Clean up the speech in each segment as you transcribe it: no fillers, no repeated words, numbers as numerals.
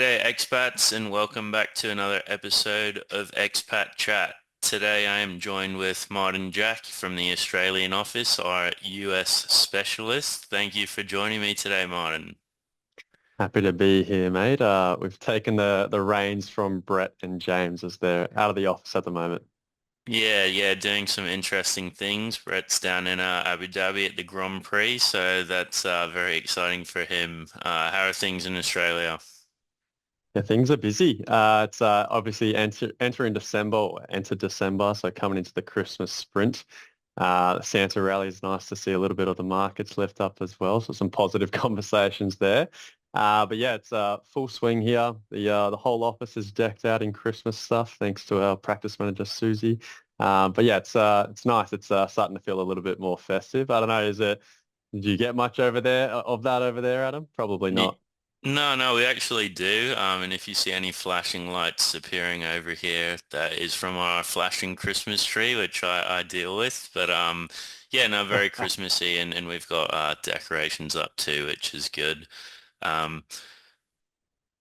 G'day expats and welcome back to another episode of Expat Chat. Today I am joined with Martin Jack from the Australian office, our US specialist. Thank you for joining me today, Martin. Happy to be here, mate. We've taken the reins from Brett and James as they're out of the office at the moment. Yeah, doing some interesting things. Brett's down in Abu Dhabi at the Grand Prix, so that's very exciting for him. How are things in Australia? Yeah, things are busy. It's obviously entering December, or enter December, so coming into the Christmas sprint. The Santa rally is nice to see a little bit of the markets lift up as well. So some positive conversations there. But yeah, it's full swing here. The whole office is decked out in Christmas stuff, thanks to our practice manager Susie. But yeah, it's nice. It's starting to feel a little bit more festive. I don't know. Did you get much over there of that over there, Adam? Probably Ye- not. No, we actually do. And if you see any flashing lights appearing over here, that is from our flashing Christmas tree, which I deal with. But yeah, no, very Christmassy, and we've got decorations up too, which is good. Um,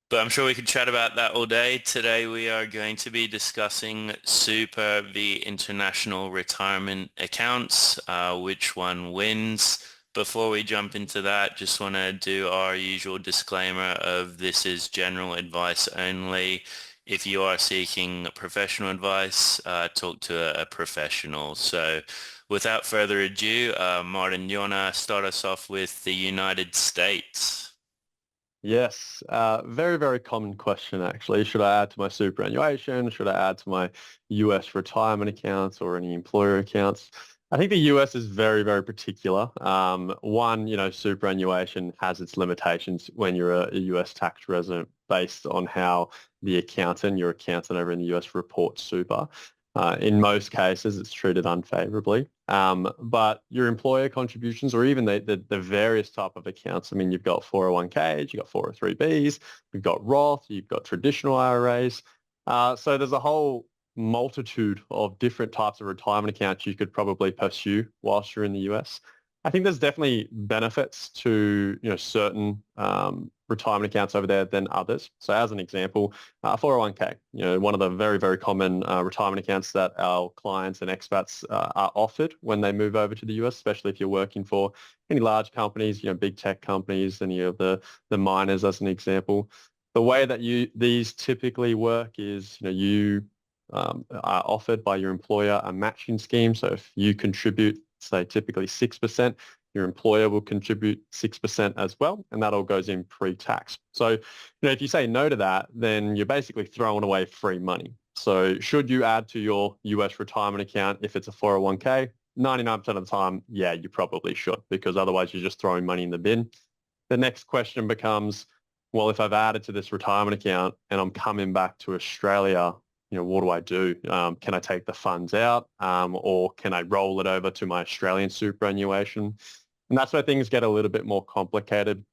but I'm sure we could chat about that all day. Today we are going to be discussing Super the international retirement accounts, which one wins. Before we jump into that, just want to do our usual disclaimer of this is general advice only. If you are seeking professional advice, talk to a professional. So without further ado, Martin, you want to start us off with the United States? Yes, very, very common question actually. Should I add to my superannuation? Should I add to my US retirement accounts or any employer accounts? I think the US is very, very particular. One, superannuation has its limitations when you're a US tax resident based on how your accountant over in the US reports super. In most cases, it's treated unfavorably. But your employer contributions or even the various type of accounts, I mean, you've got 401ks, you've got 403bs, you've got Roth, you've got traditional IRAs. So there's a whole multitude of different types of retirement accounts you could probably pursue whilst you're in the US. I think there's definitely benefits to, certain retirement accounts over there than others. So as an example, 401k, one of the very, very common retirement accounts that our clients and expats are offered when they move over to the US, especially if you're working for any large companies, big tech companies, any of the miners as an example. The way that these typically work is, you are offered by your employer a matching scheme. So if you contribute, say, typically 6%, your employer will contribute 6% as well, and that all goes in pre-tax. So, if you say no to that, then you're basically throwing away free money. So should you add to your US retirement account if it's a 401k? 99% of the time, yeah, you probably should, because otherwise you're just throwing money in the bin. The next question becomes, well, if I've added to this retirement account and I'm coming back to Australia, what do I do? Can I take the funds out or can I roll it over to my Australian superannuation? And that's where things get a little bit more complicated.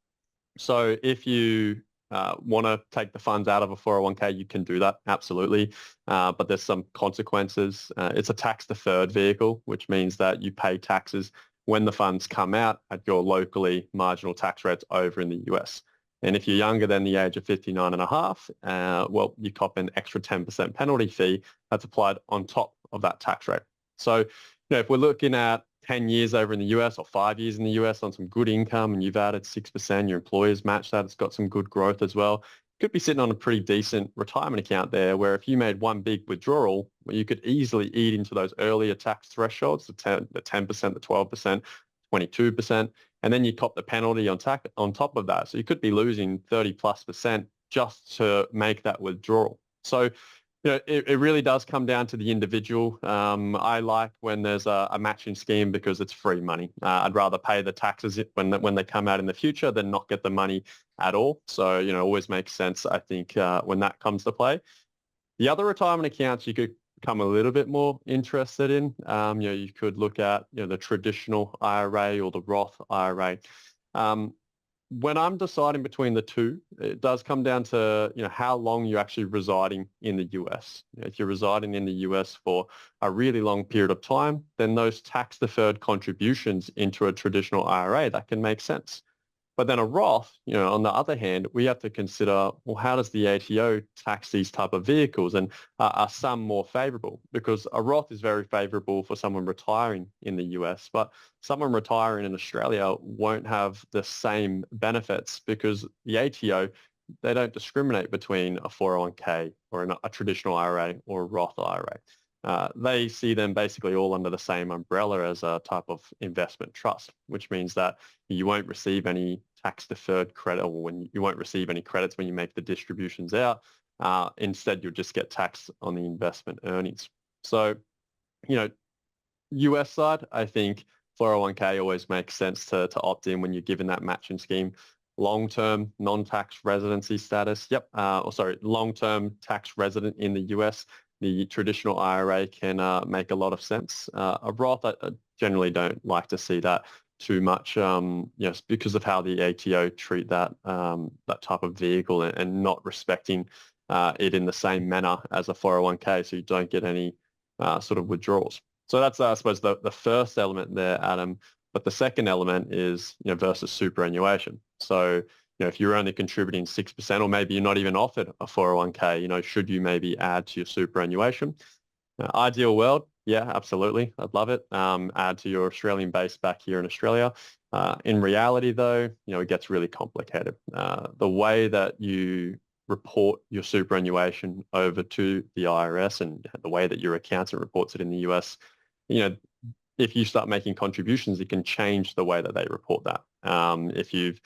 So if you want to take the funds out of a 401k, you can do that, absolutely. But there's some consequences. It's a tax-deferred vehicle, which means that you pay taxes when the funds come out at your locally marginal tax rates over in the US. And if you're younger than the age of 59 and a half, well, you cop an extra 10% penalty fee that's applied on top of that tax rate. So, if we're looking at 10 years over in the US or 5 years in the US on some good income and you've added 6%, your employer's matched that, it's got some good growth as well. You could be sitting on a pretty decent retirement account there where if you made one big withdrawal, well, you could easily eat into those earlier tax thresholds, the 10%, the 12%, 22%, and then you cop the penalty on top of that. So you could be losing 30+% just to make that withdrawal. So it really does come down to the individual. I like when there's a matching scheme because it's free money. I'd rather pay the taxes when they come out in the future than not get the money at all. So, always makes sense, I think, when that comes to play. The other retirement accounts you could become a little bit more interested in. You could look at, the traditional IRA or the Roth IRA. When I'm deciding between the two, it does come down to, how long you're actually residing in the US. If you're residing in the US for a really long period of time, then those tax deferred contributions into a traditional IRA, that can make sense. But then a Roth, on the other hand, we have to consider, well, how does the ATO tax these type of vehicles, and are some more favorable? Because a Roth is very favorable for someone retiring in the US, but someone retiring in Australia won't have the same benefits because the ATO, they don't discriminate between a 401k or a traditional IRA or a Roth IRA. They see them basically all under the same umbrella as a type of investment trust, which means that you won't receive any tax deferred credit, or when you won't receive any credits when you make the distributions out. Instead, you'll just get taxed on the investment earnings. So, you know, US side, I think 401k always makes sense to opt in when you're given that matching scheme. Long-term non-tax residency status. Yep. Long-term tax resident in the US. The traditional IRA can make a lot of sense. A Roth, I generally don't like to see that too much, yes, because of how the ATO treat that type of vehicle, and not respecting it in the same manner as a 401k, so you don't get any sort of withdrawals. So that's, I suppose, the first element there, Adam. But the second element is, versus superannuation. So, if you're only contributing 6%, or maybe you're not even offered a 401k, should you maybe add to your superannuation? Ideal world, yeah, absolutely. I'd love it. Add to your Australian base back here in Australia. In reality, though, it gets really complicated. The way that you report your superannuation over to the IRS, and the way that your accountant reports it in the US, if you start making contributions, it can change the way that they report that. If you've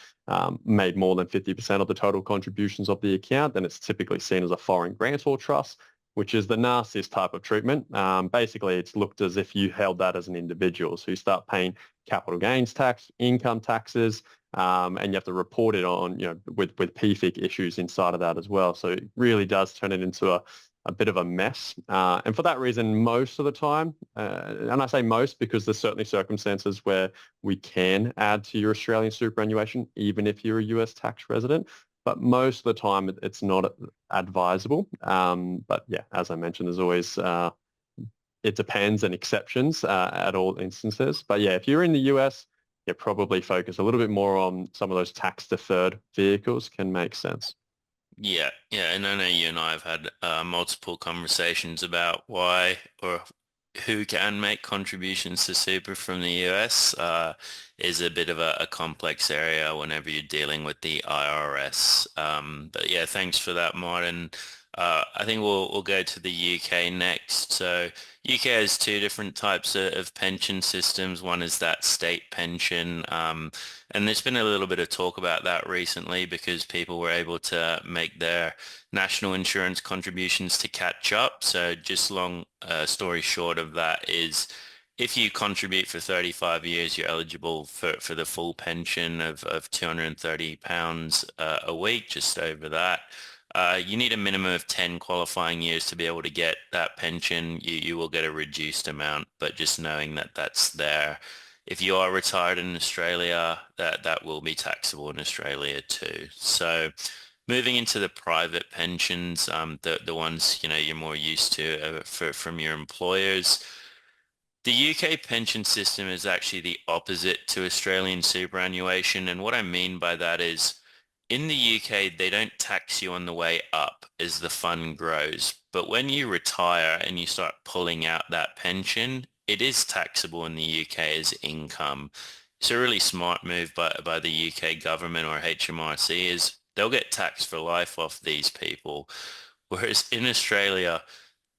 made more than 50% of the total contributions of the account, then it's typically seen as a foreign grantor trust, which is the nastiest type of treatment. Basically, it's looked as if you held that as an individual. So you start paying capital gains tax, income taxes, and you have to report it on, with PFIC issues inside of that as well. So it really does turn it into a bit of a mess. And for that reason, most of the time, and I say most because there's certainly circumstances where we can add to your Australian superannuation, even if you're a US tax resident. But most of the time, it's not advisable. But yeah, as I mentioned, there's always, it depends, and exceptions at all instances. But yeah, if you're in the US, you probably focus a little bit more on some of those tax deferred vehicles can make sense. Yeah, yeah, and I know you and I have had multiple conversations about why or who can make contributions to super from the US. Is a bit of a complex area whenever you're dealing with the IRS. But yeah, thanks for that, Martin. I think we'll go to the UK next. So UK has two different types of pension systems. One is that state pension, and there's been a little bit of talk about that recently because people were able to make their national insurance contributions to catch up. So just long story short of that is if you contribute for 35 years, you're eligible for the full pension of £230 a week, just over that. You need a minimum of 10 qualifying years to be able to get that pension. You will get a reduced amount, but just knowing that that's there. If you are retired in Australia, that will be taxable in Australia too. So moving into the private pensions, the ones you're more used to from your employers. The UK pension system is actually the opposite to Australian superannuation, and what I mean by that is in the UK, they don't tax you on the way up as the fund grows. But when you retire and you start pulling out that pension, it is taxable in the UK as income. It's a really smart move by the UK government or HMRC is they'll get taxed for life off these people. Whereas in Australia,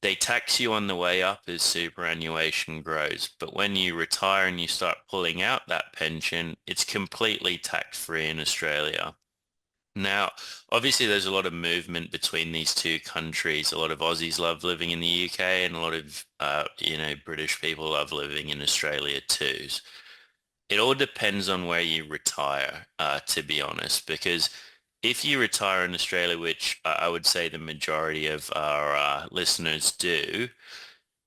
they tax you on the way up as superannuation grows. But when you retire and you start pulling out that pension, it's completely tax-free in Australia. Now, obviously, there's a lot of movement between these two countries. A lot of Aussies love living in the UK, and a lot of, British people love living in Australia too. It all depends on where you retire, to be honest, because if you retire in Australia, which I would say the majority of our listeners do,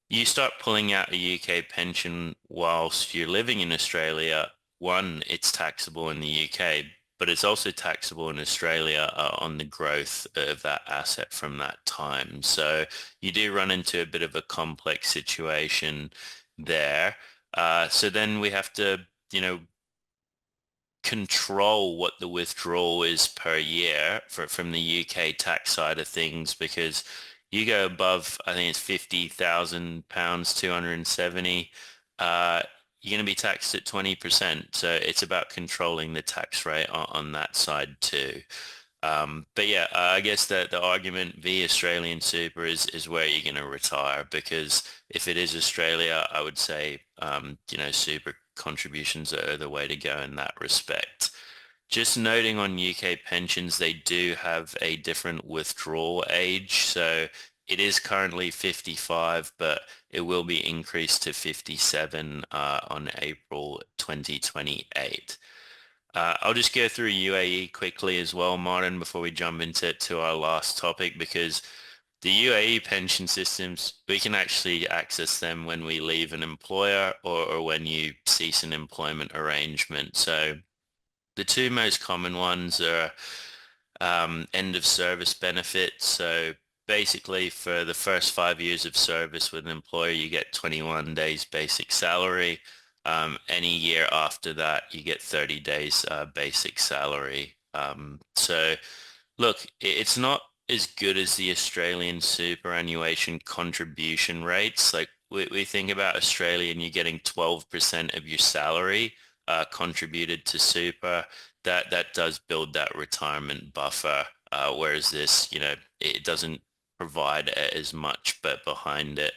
you start pulling out a UK pension whilst you're living in Australia. One, it's taxable in the UK, but it's also taxable in Australia on the growth of that asset from that time. So you do run into a bit of a complex situation there. So then we have to, control what the withdrawal is per year from the UK tax side of things, because you go above, I think it's £50,000, 270, you're going to be taxed at 20%. So it's about controlling the tax rate on that side too. But yeah, I guess that the argument v Australian super is where you're going to retire, because if it is Australia, I would say, super contributions are the way to go in that respect. Just noting on UK pensions, they do have a different withdrawal age. So it is currently 55, but it will be increased to 57 on April 2028. I'll just go through UAE quickly as well, Martin, before we jump into our last topic, because the UAE pension systems, we can actually access them when we leave an employer, or when you cease an employment arrangement. So the two most common ones are end of service benefits. So basically, for the first 5 years of service with an employer, you get 21 days basic salary. Any year after that, you get 30 days basic salary. So look, it's not as good as the Australian superannuation contribution rates. Like we think about Australia and you're getting 12% of your salary contributed to super. That does build that retirement buffer, whereas this, it doesn't provide as much but behind it.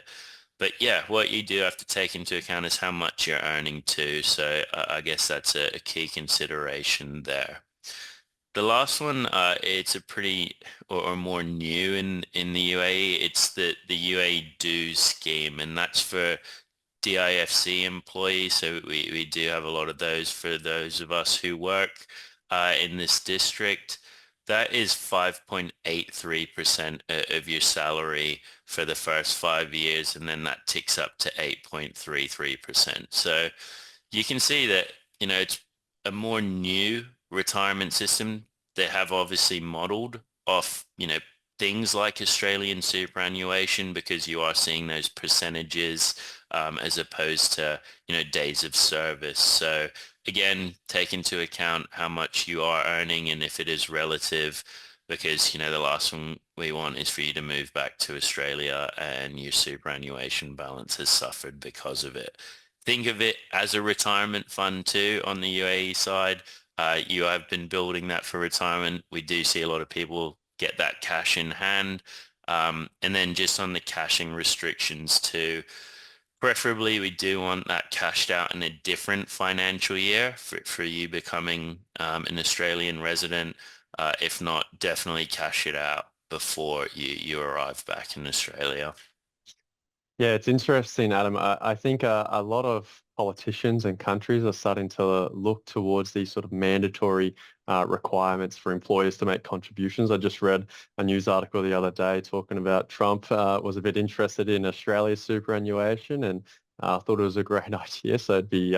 But yeah, what you do have to take into account is how much you're earning too. So I guess that's a key consideration there. The last one, it's a pretty or more new in the UAE. It's the UAE dues scheme, and that's for DIFC employees. So we do have a lot of those for those of us who work in this district. That is 5.83% of your salary for the first 5 years, and then that ticks up to 8.33%. So you can see that, it's a more new retirement system. They have obviously modeled off, things like Australian superannuation, because you are seeing those percentages as opposed to, days of service. So again, take into account how much you are earning and if it is relative, because, the last one we want is for you to move back to Australia and your superannuation balance has suffered because of it. Think of it as a retirement fund too on the UAE side. You have been building that for retirement. We do see a lot of people get that cash in hand. And then just on the cashing restrictions too, preferably we do want that cashed out in a different financial year for you becoming an Australian resident. If not, definitely cash it out before you arrive back in Australia. Yeah, it's interesting, Adam. I think a lot of politicians and countries are starting to look towards these sort of mandatory requirements for employers to make contributions. I just read a news article the other day talking about Trump was a bit interested in Australia's superannuation, and thought it was a great idea. So it'd be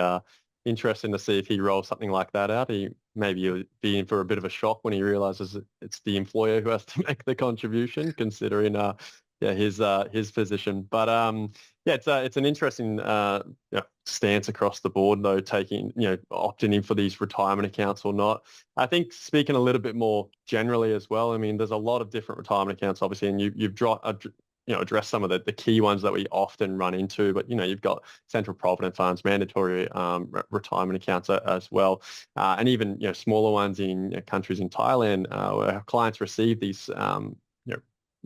interesting to see if he rolls something like that out. He'll be in for a bit of a shock when he realizes it's the employer who has to make the contribution, considering his position. But yeah, it's an interesting stance across the board, though, taking, opting in for these retirement accounts or not. I think speaking a little bit more generally as well, I mean, there's a lot of different retirement accounts, obviously, and you've addressed some of the key ones that we often run into. But, you've got central provident funds, mandatory retirement accounts as well, and even, smaller ones in countries in Thailand where clients receive these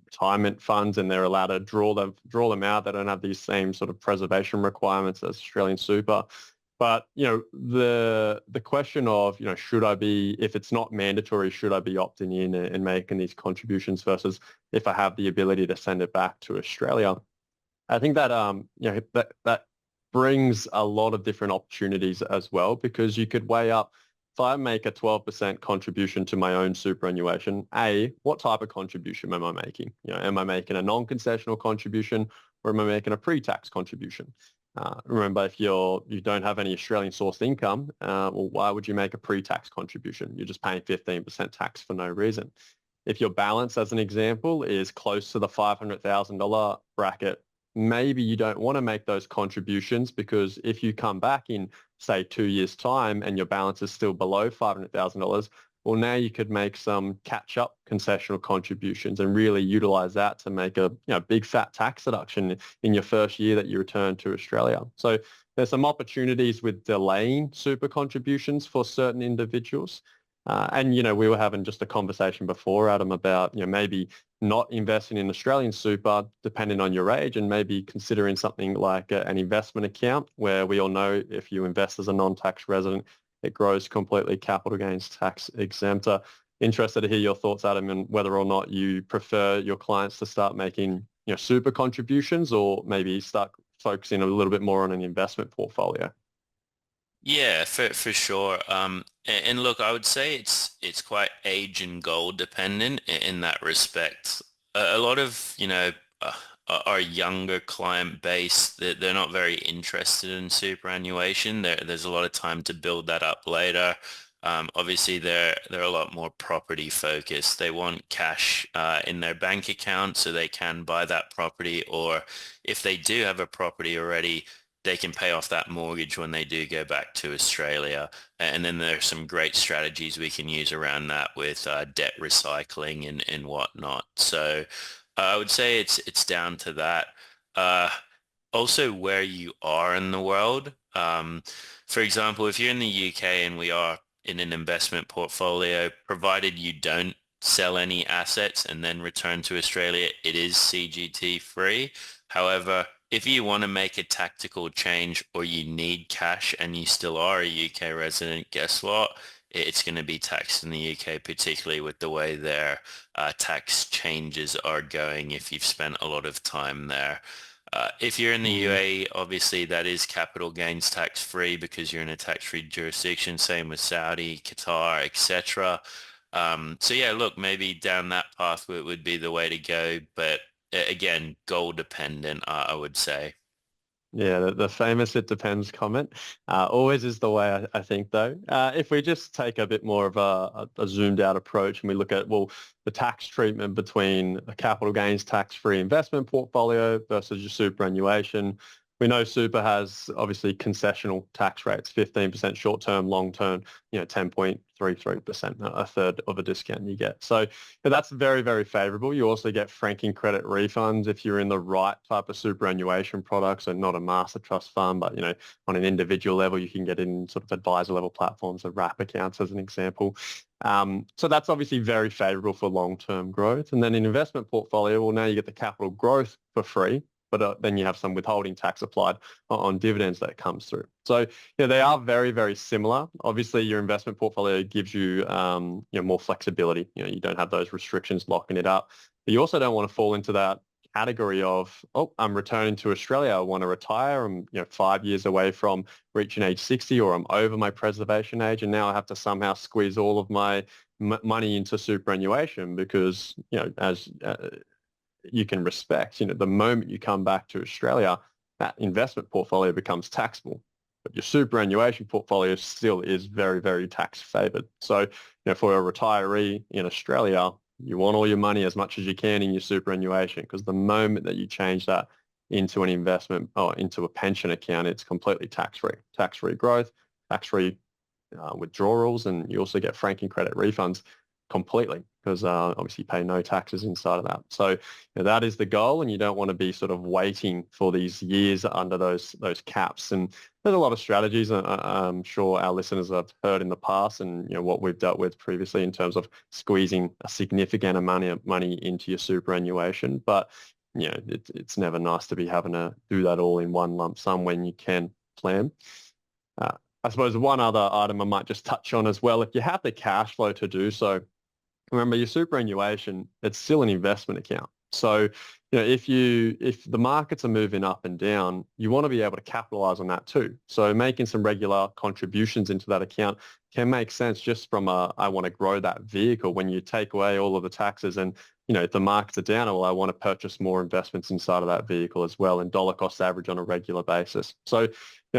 retirement funds, and they're allowed to draw them out. They don't have these same sort of preservation requirements as Australian super. But, the question of, should I be, if it's not mandatory, should I be opting in and making these contributions versus if I have the ability to send it back to Australia? I think that, that brings a lot of different opportunities as well, because you could weigh up, if I make a 12% contribution to my own superannuation, what type of contribution am I making? Am I making a non-concessional contribution, or am I making a pre-tax contribution? Remember, if you don't have any Australian sourced income, well, why would you make a pre-tax contribution? You're just paying 15% tax for no reason. If your balance, as an example, is close to the $500,000 bracket, maybe you don't want to make those contributions, because if you come back in say 2 years' time and your balance is still below $500,000, well, now you could make some catch-up concessional contributions and really utilize that to make a big fat tax deduction in your first year that you return to Australia. So there's some opportunities with delaying super contributions for certain individuals. And, we were having just a conversation before, Adam, about, maybe not investing in Australian super depending on your age and maybe considering something like an investment account where we all know if you invest as a non-tax resident, it grows completely capital gains tax exempt. Interested to hear your thoughts, Adam, and whether or not you prefer your clients to start making, super contributions or maybe start focusing a little bit more on an investment portfolio. Yeah, for sure. And look, I would say it's quite age and goal dependent in that respect. A lot of, uh, our younger client base, they're not very interested in superannuation. There's a lot of time to build that up later. Obviously, they're a lot more property focused. They want cash in their bank account so they can buy that property, or if they do have a property already, they can pay off that mortgage when they do go back to Australia. And then there's some great strategies we can use around that with debt recycling and whatnot. So I would say it's down to that. Uh, Also where you are in the world. For example, if you're in the UK and we are in an investment portfolio, provided you don't sell any assets and then return to Australia, it is CGT free. However, if you want to make a tactical change or you need cash and you still are a UK resident, guess what? It's going to be taxed in the UK, particularly with the way their tax changes are going if you've spent a lot of time there. If you're in the Mm. UAE, obviously that is capital gains tax free because you're in a tax-free jurisdiction. Same with Saudi, Qatar, etc. So yeah, look, maybe down that path would be the way to go. But again, goal dependent, I would say. Yeah, the famous "it depends" comment always is the way I think, though. If we just take a bit more of a zoomed out approach and we look at, well, the tax treatment between a capital gains tax-free investment portfolio versus your superannuation, we know super has obviously concessional tax rates, 15% short-term, long-term, 10.33%, a third of a discount you get. So that's very, very favorable. You also get franking credit refunds if you're in the right type of superannuation product, so not a master trust fund, but on an individual level, you can get in sort of advisor level platforms, and wrap accounts as an example. So that's obviously very favorable for long-term growth. And then in investment portfolio, well, now you get the capital growth for free, but then you have some withholding tax applied on dividends that comes through. So they are very, very similar. Obviously, your investment portfolio gives you, more flexibility. You don't have those restrictions locking it up. But you also don't want to fall into that category of, oh, I'm returning to Australia. I want to retire. I'm 5 years away from reaching age 60, or I'm over my preservation age, and now I have to somehow squeeze all of my money into superannuation because as you can respect, the moment you come back to Australia, that investment portfolio becomes taxable. But your superannuation portfolio still is very, very tax favored. So, for a retiree in Australia, you want all your money as much as you can in your superannuation, because the moment that you change that into an investment or into a pension account, it's completely tax-free growth, tax-free withdrawals, and you also get franking credit refunds completely because obviously you pay no taxes inside of that. So that is the goal, and you don't want to be sort of waiting for these years under those caps. And there's a lot of strategies I'm sure our listeners have heard in the past, and what we've dealt with previously in terms of squeezing a significant amount of money into your superannuation. But it's never nice to be having to do that all in one lump sum when you can plan. Uh, I suppose one other item I might just touch on as well, if you have the cash flow to do so, remember your superannuation, it's still an investment account. So, if the markets are moving up and down, you want to be able to capitalize on that too. So making some regular contributions into that account can make sense just from I want to grow that vehicle. When you take away all of the taxes and, if the markets are down, well, I want to purchase more investments inside of that vehicle as well, and dollar cost average on a regular basis. So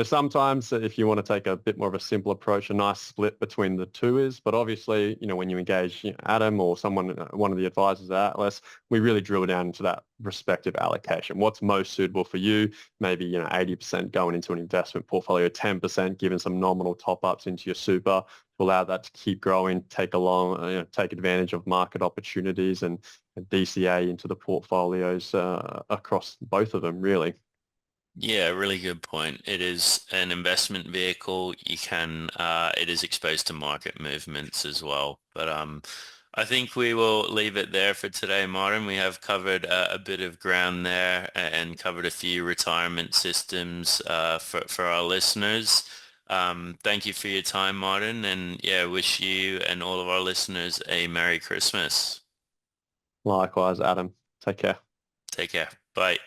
Sometimes if you want to take a bit more of a simple approach, a nice split between the two is, but obviously, when you engage Adam or someone, one of the advisors at Atlas, we really drill down into that respective allocation. What's most suitable for you? Maybe, 80% going into an investment portfolio, 10% giving some nominal top-ups into your super to allow that to keep growing, take advantage of market opportunities and DCA into the portfolios across both of them, really. Yeah, really good point. It is an investment vehicle. It is exposed to market movements as well. But I think we will leave it there for today, Martin. We have covered a bit of ground there and covered a few retirement systems for our listeners. Thank you for your time, Martin, and yeah, wish you and all of our listeners a Merry Christmas. Likewise, Adam. Take care. Take care. Bye.